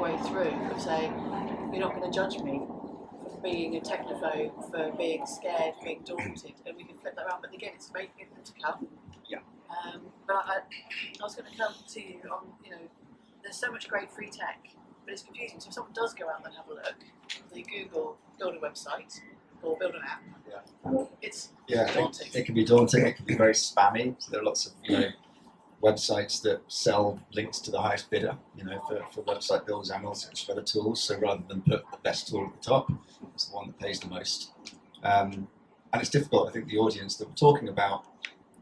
way through of saying, you're not going to judge me for being a technophobe, for being scared, being daunted, and we can flip that around. But again, it's very good to come. Yeah. But I was going to come to you on, there's so much great free tech, but it's confusing. So if someone does go out and have a look, they Google build a website or build an app. Yeah. It's daunting. It can be daunting. It can be very spammy. So there are lots of websites that sell links to the highest bidder, for website builders and also for other tools. So rather than put the best tool at the top, it's the one that pays the most. And it's difficult. I think the audience that we're talking about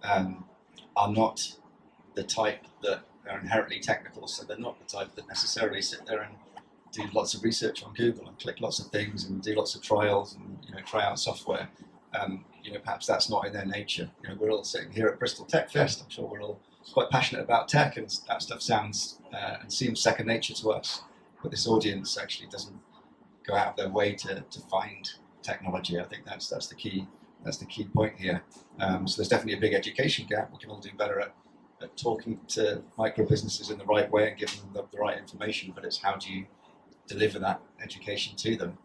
are not the type that are inherently technical. So they're not the type that necessarily sit there and do lots of research on Google and click lots of things and do lots of trials and try out software. Perhaps that's not in their nature. We're all sitting here at Bristol Tech Fest. I'm sure we're all quite passionate about tech, and that stuff sounds and seems second nature to us. But this audience actually doesn't go out of their way to find technology. I think that's the key. That's the key point here. So there's definitely a big education gap. We can all do better at talking to micro businesses in the right way and giving them the right information. But it's how do you deliver that education to them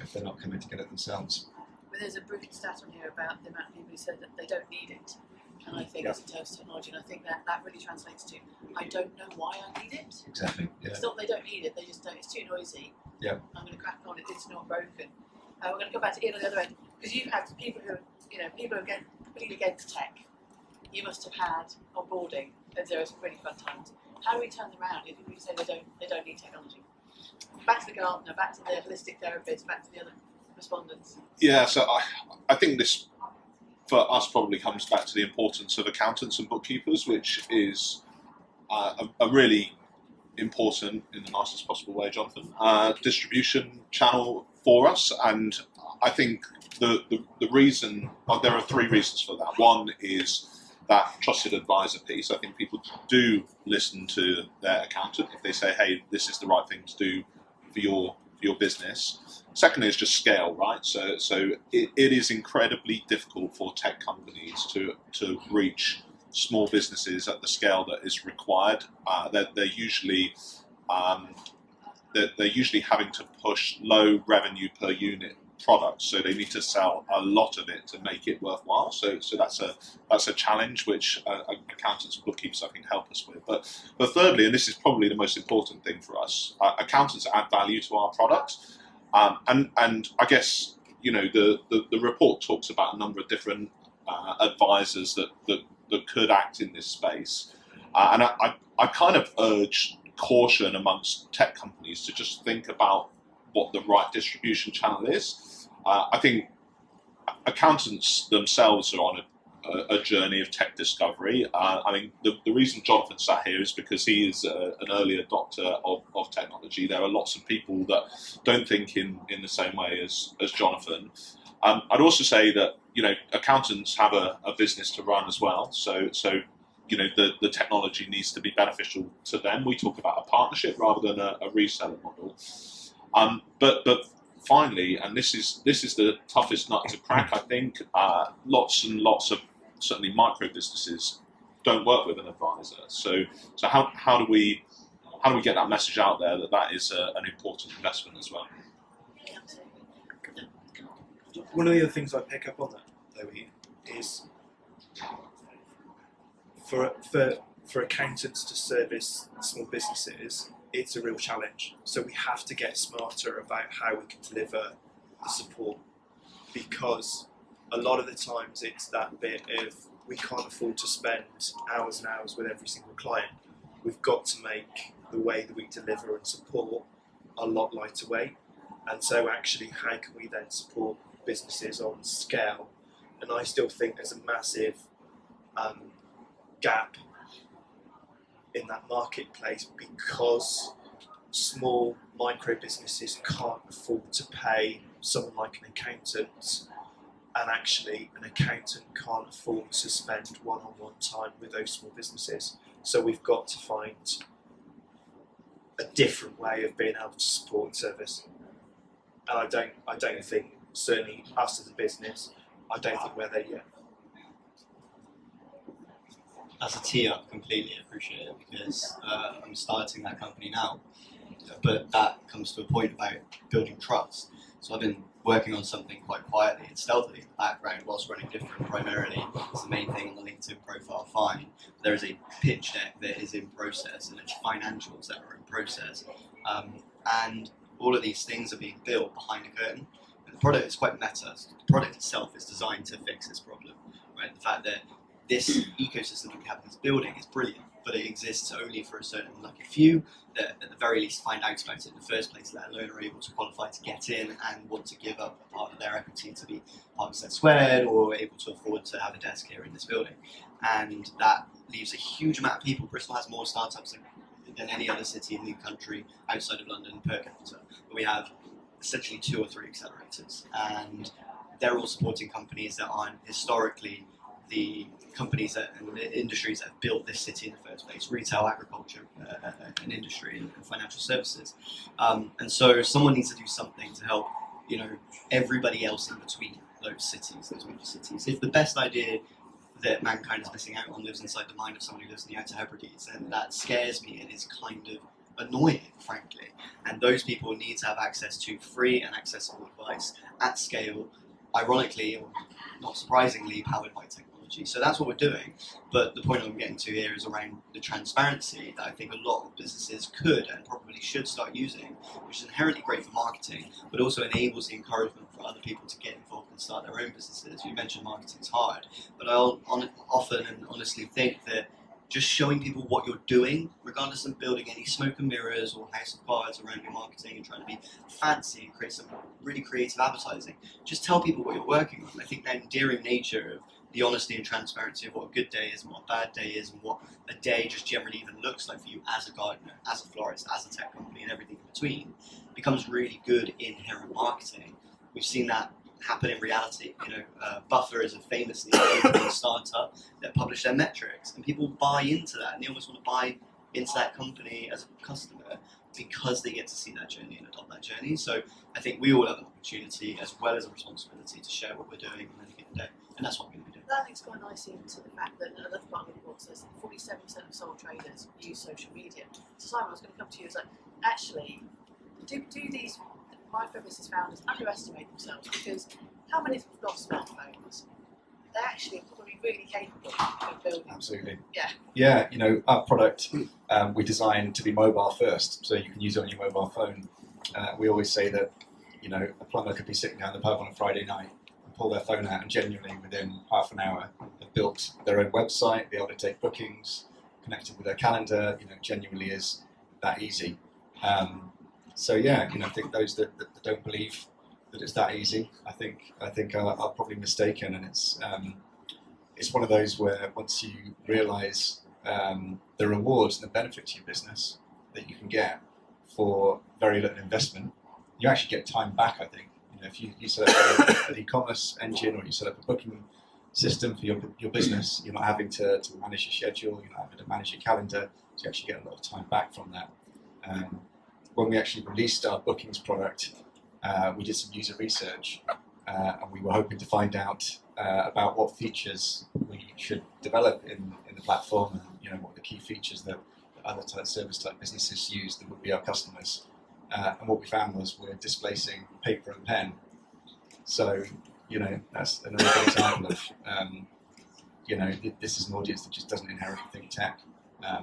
if they're not coming to get it themselves. But there's a brutal stat on here about the amount of people who said that they don't need it. And I think it's in terms of technology, and I think that really translates to, I don't know why I need it. Exactly. Yeah. It's not they don't need it, they just don't, it's too noisy. Yeah. I'm going to crack on it, it's not broken. We're going to come back to Ian on the other end, because you've had people who are completely against tech. You must have had onboarding, and there are some really fun times. How do we turn them around if we say they don't need technology? Back to the gardener, back to the holistic therapist, back to the other respondents. Yeah, so I think this, for us, probably comes back to the importance of accountants and bookkeepers, which is a really important, in the nicest possible way, Jonathan, distribution channel for us. And I think the reason, there are three reasons for that. One is that trusted advisor piece. I think people do listen to their accountant if they say, hey, this is the right thing to do for your business. Secondly is just scale, right? So it is incredibly difficult for tech companies to reach small businesses at the scale that is required. They're usually having to push low revenue per unit products, so they need to sell a lot of it to make it worthwhile. So that's a challenge which accountants and bookkeepers, I think, help us with. But thirdly, and this is probably the most important thing for us, accountants add value to our product. And I guess the report talks about a number of different advisors that could act in this space, and I kind of urge caution amongst tech companies to just think about what the right distribution channel is. I think accountants themselves are on a journey of tech discovery. I mean, the reason Jonathan sat here is because he is an early adopter of technology. There are lots of people that don't think in the same way as Jonathan. I'd also say that accountants have a business to run as well. So the technology needs to be beneficial to them. We talk about a partnership rather than a reseller model. But finally, and this is the toughest nut to crack, I think, lots and lots of certainly micro businesses don't work with an advisor. So how do we get that message out there that is an important investment as well? One of the other things I pick up on that, though, is for accountants to service small businesses, it's a real challenge. So we have to get smarter about how we can deliver the support, because a lot of the times it's that bit of we can't afford to spend hours and hours with every single client. We've got to make the way that we deliver and support a lot lighter weight. And so actually, how can we then support businesses on scale? And I still think there's a massive gap in that marketplace, because small micro businesses can't afford to pay someone like an accountant, and actually an accountant can't afford to spend one-on-one time with those small businesses. So we've got to find a different way of being able to support service. And I don't think, certainly us as a business, I don't think we're there yet. As a tee up, completely appreciate it, because I'm starting that company now. but that comes to a point about building trust. So I've been working on something quite quietly and stealthily in the background whilst running different primarily. It's the main thing on the LinkedIn profile, fine. There is a pitch deck that is in process and it's financials that are in process. And all of these things are being built behind a curtain. And the product is quite meta. The product itself is designed to fix this problem. Right? The fact that this ecosystem that we have in this building is brilliant, but it exists only for a certain lucky few that at the very least find out about it in the first place, let alone are able to qualify to get in and want to give up a part of their equity to be part of Z squared or able to afford to have a desk here in this building. And that leaves a huge amount of people. Bristol has more startups than any other city in the country outside of London per capita. We have essentially 2 or 3 accelerators, and they're all supporting companies that aren't historically the companies and the industries that have built this city in the first place: retail, agriculture, and industry, and financial services. And so someone needs to do something to help, everybody else in between those cities, those major cities. If the best idea that mankind is missing out on lives inside the mind of someone who lives in the Outer Hebrides, and that scares me and is kind of annoying, frankly. And those people need to have access to free and accessible advice at scale, ironically, or not surprisingly, powered by technology. So that's what we're doing. But the point I'm getting to here is around the transparency that I think a lot of businesses could and probably should start using, which is inherently great for marketing, but also enables the encouragement for other people to get involved and start their own businesses. You mentioned marketing is hard, but I often and honestly think that just showing people what you're doing, regardless of building any smoke and mirrors or house of cards around your marketing and trying to be fancy and create some really creative advertising, just tell people what you're working on. I think that endearing nature of the honesty and transparency of what a good day is and what a bad day is and what a day just generally even looks like for you as a gardener, as a florist, as a tech company and everything in between becomes really good inherent marketing. We've seen that happen in reality. Buffer is a famously startup that published their metrics, and people buy into that, and they almost want to buy into that company as a customer because they get to see that journey and adopt that journey. So I think we all have an opportunity as well as a responsibility to share what we're doing on any given day, and that's what we're going to be doing. That links quite nicely into the fact that another part of the report says 47% of sole traders use social media. So Simon, I was going to come to you as actually, do these micro business founders underestimate themselves? Because how many of them have got smartphones? They actually are probably really capable of building. Absolutely. Yeah. Yeah, our product we designed to be mobile first, so you can use it on your mobile phone. We always say that, a plumber could be sitting down the pub on a Friday night and pull their phone out and genuinely within half an hour have built their own website, be able to take bookings, connected with their calendar, genuinely is that easy. So yeah, I think those that don't believe that it's that easy, I think are probably mistaken, and it's one of those where once you realise the rewards and the benefit to your business that you can get for very little investment, you actually get time back. I think if you set up an e-commerce engine or you set up a booking system for your business, you're not having to manage your schedule, you're not having to manage your calendar, so you actually get a lot of time back from that. When we actually released our bookings product, we did some user research, and we were hoping to find out about what features we should develop in the platform, and what the key features that other service type businesses use that would be our customers. And what we found was we're displacing paper and pen. So that's another good example of this is an audience that just doesn't inherently think tech.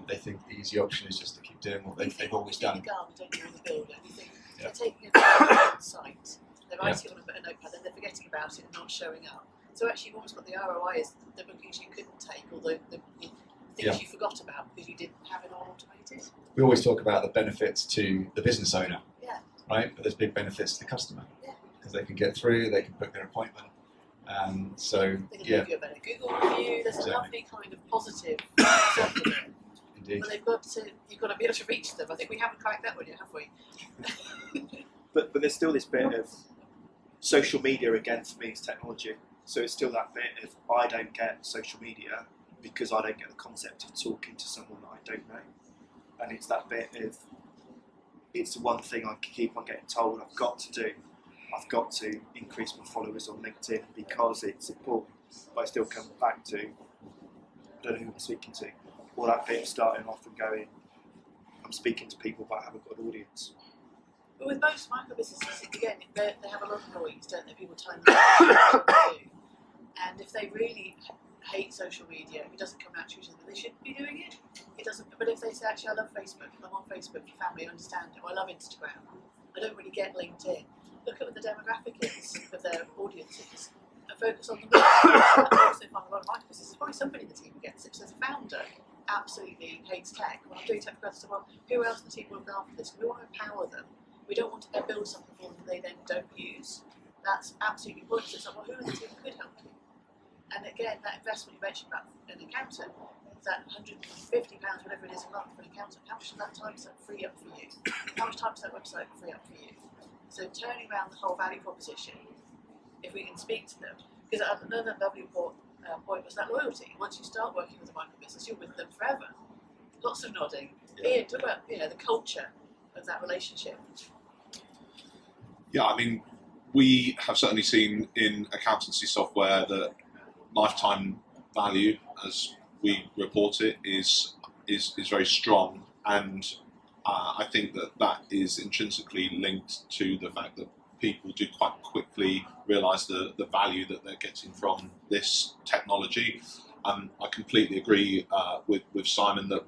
They think the easy option is just to keep doing what they've always done. Don't you, in the building? You think they're taking a site, they're writing it on a notepad, then they're forgetting about it and not showing up. So actually, you've almost got the ROI is the bookings you couldn't take, or the things you forgot about because you didn't have it all automated. We always talk about the benefits to the business owner, right? But there's big benefits to the customer because they can get through, they can book their appointment. So they can give you a better Google review. There's a lovely kind of positive result of it. Indeed. But you've got to be able to reach them. I think we haven't cracked that one yet, have we? But there's still this bit of social media again for me is technology. So it's still that bit of I don't get social media because I don't get the concept of talking to someone that I don't know. And it's that bit of, it's the one thing I keep on getting told I've got to do. I've got to increase my followers on LinkedIn because it's important. But I still come back to, I don't know who I'm speaking to. Or that bit of starting off and going, I'm speaking to people but I haven't got an audience. But with most micro businesses, again, they have a lot of noise, don't they? People telling them what to do. And if they really hate social media, it doesn't come naturally to them, they shouldn't be doing it. It doesn't. But if they say, actually, I love Facebook, I'm on Facebook for family, I understand it, or I love Instagram, I don't really get LinkedIn. Look at what the demographic is of their audiences and focus on them. And also find a lot of micro businesses, there's probably somebody in the team who gets it. So the founder absolutely hates tech. When I'm doing tech for others, well, who else in the team will look after this? We want to empower them. We don't want to build something for them that they then don't use. That's absolutely pointless. So, well, who in the team could help you? And again, that investment you mentioned about an accountant, that £150, whatever it is a month for an accountant, how much does that time free up for you? How much time does that website free up for you? So turning around the whole value proposition, if we can speak to them, because another lovely point was that loyalty. Once you start working with a micro business, you're with them forever. Lots of nodding. Ian, talk about the culture of that relationship. Yeah, I mean, we have certainly seen in accountancy software that lifetime value, as we report it, is very strong, and I think that is intrinsically linked to the fact that people do quite quickly realise the value that they're getting from this technology. I completely agree with Simon that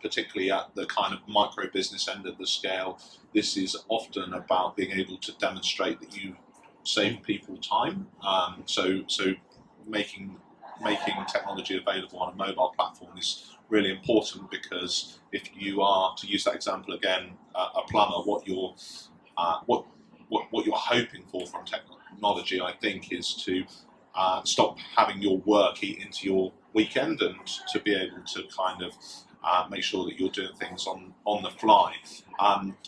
particularly at the kind of micro business end of the scale, this is often about being able to demonstrate that you save people time. So making technology available on a mobile platform is really important, because if you are, to use that example again, a plumber, what you're hoping for from technology, I think, is to stop having your work eat into your weekend, and to be able to kind of make sure that you're doing things on the fly.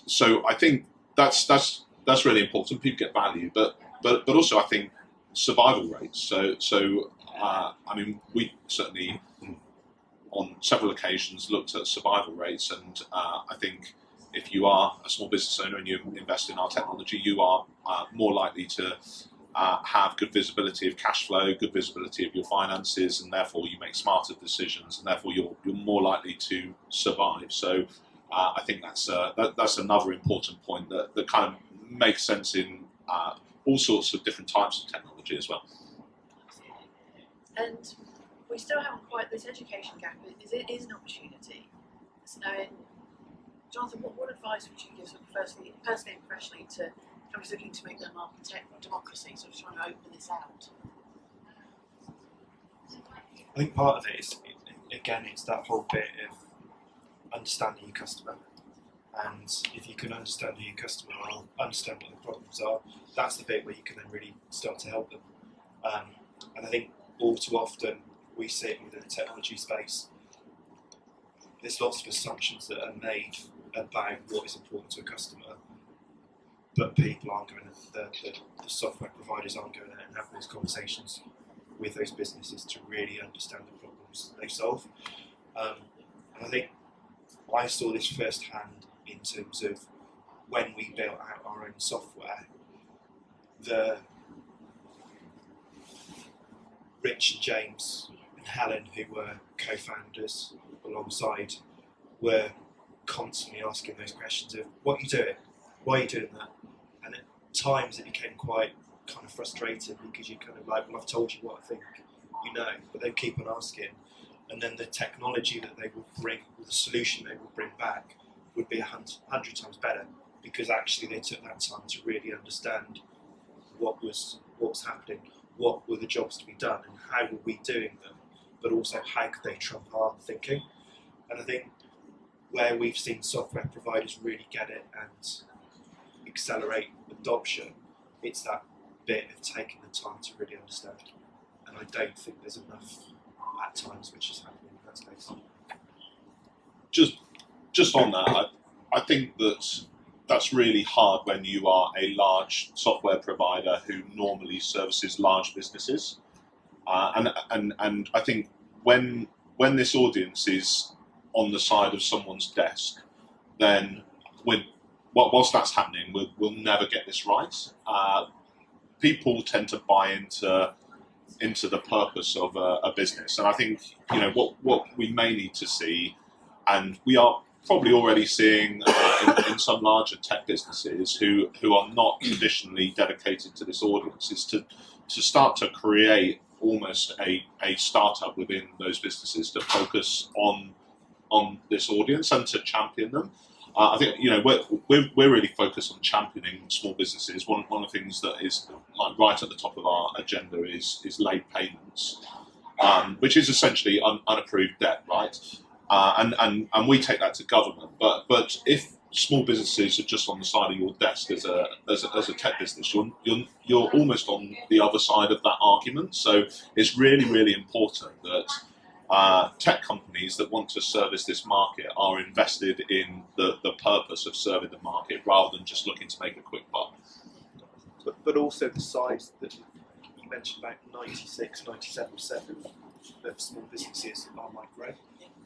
So I think that's really important. People get value, but also I think survival rates. So I mean, we certainly on several occasions looked at survival rates, and I think if you are a small business owner and you invest in our technology, you are more likely to have good visibility of cash flow, good visibility of your finances, and therefore you make smarter decisions, and therefore you're more likely to survive. So I think that's another important point that kind of makes sense in all sorts of different types of technology as well. And we still haven't quite, this education gap is an opportunity. So knowing, Jonathan, what advice would you give sort of personally and professionally to companies looking to make their mark in tech democracy, sort of trying to open this out? I think part of it is, again, it's that whole bit of understanding your customer. And if you can understand your customer or understand what the problems are, that's the bit where you can then really start to help them. And I think all too often we see it within the technology space. There's lots of assumptions that are made about what is important to a customer, but people aren't going to, the software providers aren't going out and having those conversations with those businesses to really understand the problems they solve. And I think I saw this firsthand in terms of when we built out our own software. The Rich and James and Helen, who were co-founders alongside, were constantly asking those questions of, what are you doing? Why are you doing that? And at times it became quite kind of frustrating, because you're kind of like, well, I've told you what I think, you know, but they keep on asking. And then the technology that they would bring, the solution they would bring back, would be 100 times better, because actually they took that time to really understand what was happening, what were the jobs to be done, and how were we doing them, but also how could they trump our thinking. And I think where we've seen software providers really get it and accelerate adoption, it's that bit of taking the time to really understand. And I don't think there's enough at times which is happening in that space. Just on that, I think that's really hard when you are a large software provider who normally services large businesses, and I think when this audience is on the side of someone's desk, then whilst that's happening, we'll never get this right. People tend to buy into the purpose of a business, and I think what we may need to see, and we are probably already seeing in some larger tech businesses who are not traditionally dedicated to this audience is to start to create almost a startup within those businesses to focus on this audience and to champion them. I think we're really focused on championing small businesses. One of the things that is like right at the top of our agenda is late payments, which is essentially unapproved debt, right? And we take that to government. But if small businesses are just on the side of your desk as a tech business, you're almost on the other side of that argument. So it's really, really important that tech companies that want to service this market are invested in the purpose of serving the market rather than just looking to make a quick buck. But also the size that you mentioned, about 96-97% of small businesses are micro.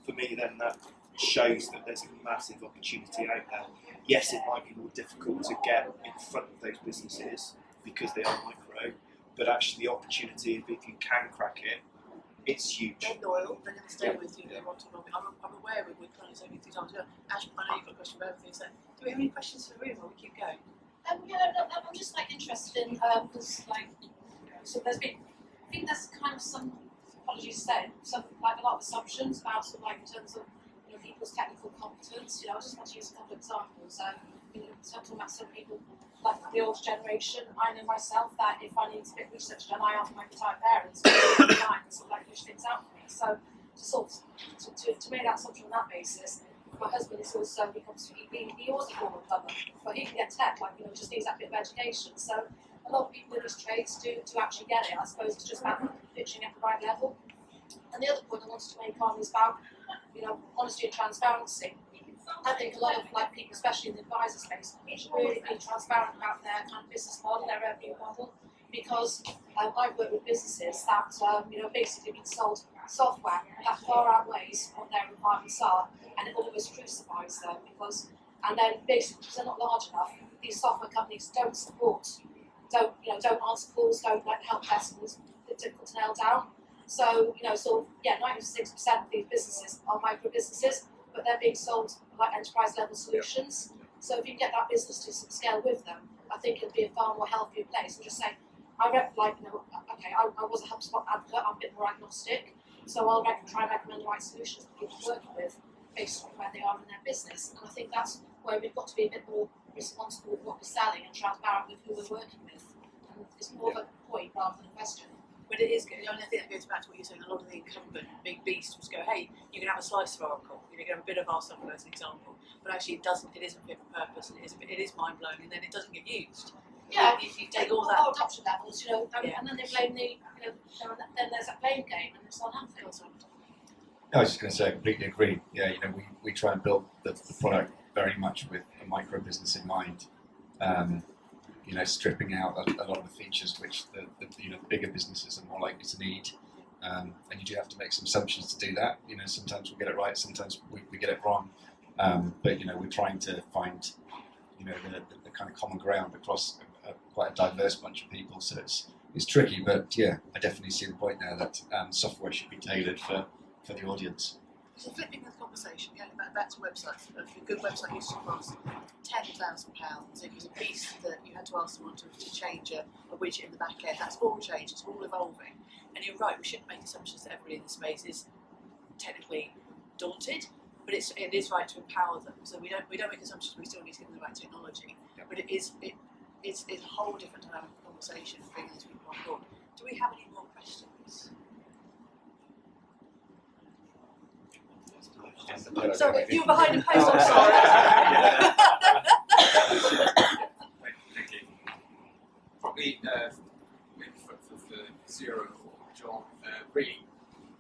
For me, then that shows that there's a massive opportunity out there. Yes, it might be more difficult to get in front of those businesses because they are micro, but actually the opportunity, if you can crack it, it's huge. They're loyal, they're going to stay with you, they want to know. I'm aware we're kind of saying it 2 times. Ash, I know you've got a question about everything, so do we have any questions for the room or we keep going? I'm just interested in, because so there's been, I think there's kind of some, apologies said, some a lot of assumptions about in terms of people's technical competence. I just want to use a couple of examples. Talking about some people like the old generation. I know myself that if I need to get research done, I ask my retired parents to push things out for me. So to make that assumption on that basis, my husband is also he was a former plumber, but he can get tech, just needs that bit of education. So a lot of people in these trades to actually get it. I suppose it's just about pitching at the right level. And the other point I wanted to make on is about honesty and transparency. I think a lot of people, especially in the advisor space, should really be transparent about their kind of business model, their revenue model, because I've worked with businesses that basically been sold software that far outweighs what their requirements are, and it almost crucifies them and then basically because they're not large enough, these software companies don't answer calls, don't help desk, and it's difficult to nail down. So 96% of these businesses are micro businesses, but they're being sold like enterprise level solutions. So if you can get that business to some scale with them, I think it'll be a far more healthier place. And just saying, I was a HubSpot advocate, I'm a bit more agnostic, so I'll try and recommend the right solutions that people are working with based on where they are in their business. And I think that's where we've got to be a bit more responsible with what we're selling and transparent with who we're working with. And it's more of a point rather than a question. But it is good. I think that goes back to what you're saying. A lot of the incumbent big beasts just go, hey, you can have a slice of Oracle, you can have a bit of our software as an example, but actually it isn't fit for purpose, and it is mind blowing, and then it doesn't get used. Yeah, if you take all that. Adoption levels, and then they blame then there's that blame game, and it's unhappy. I was just going to say, I completely agree. Yeah, we try and build the product very much with a micro business in mind. Stripping out a lot of the features which the bigger businesses are more likely to need, and you do have to make some assumptions to do that. Sometimes we get it right, sometimes we get it wrong, but we're trying to find the kind of common ground across quite a diverse bunch of people. So it's tricky, but yeah, I definitely see the point there that software should be tailored for the audience. So flipping the conversation, going back to websites, a good website used to cost £10,000. It was a piece that you had to ask someone to change a widget in the back end. That's all changed, it's all evolving. And you're right, we shouldn't make assumptions that everybody in the space is technically daunted, but it is right to empower them. So we don't make assumptions, we still need to give them the right technology. But it's a whole different dynamic of conversation, bringing these people on board. Do we have any more questions? Sorry, you were behind a post, I'm sorry. Thank you. Probably maybe for Zero or John, really,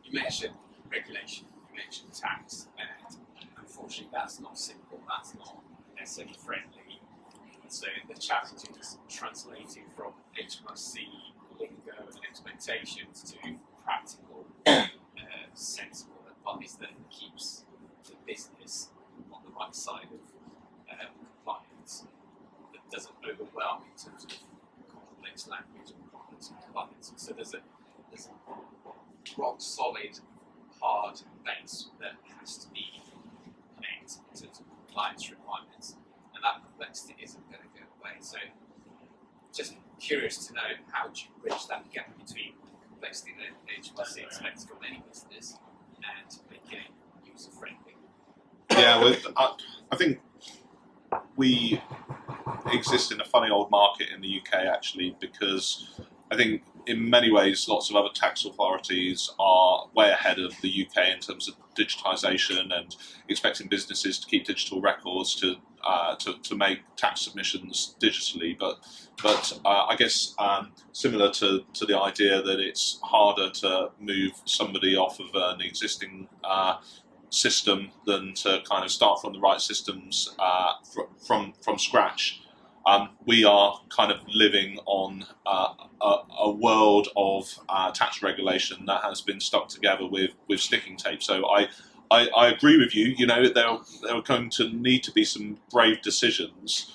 you mentioned regulation, you mentioned tax, and unfortunately that's not simple, that's not necessarily friendly. So the challenge is translating from HMRC lingo and expectations to practical, sensible advice that keeps the business on the right side of compliance, that doesn't overwhelm in terms of complex language and complex compliance. So there's a rock solid, hard base that has to be met in terms compliance requirements, and that complexity isn't going to go away. So, just curious to know, how do you bridge that gap between complexity that HMRC expects from any business and making it user friendly? Yeah, I think we exist in a funny old market in the UK actually, because I think in many ways lots of other tax authorities are way ahead of the UK in terms of digitisation and expecting businesses to keep digital records to make tax submissions digitally. But I guess similar to the idea that it's harder to move somebody off of an existing system than to kind of start from the right systems from scratch. We are kind of living on a world of tax regulation that has been stuck together with sticking tape. So I agree with you. You know, there are going to need to be some brave decisions.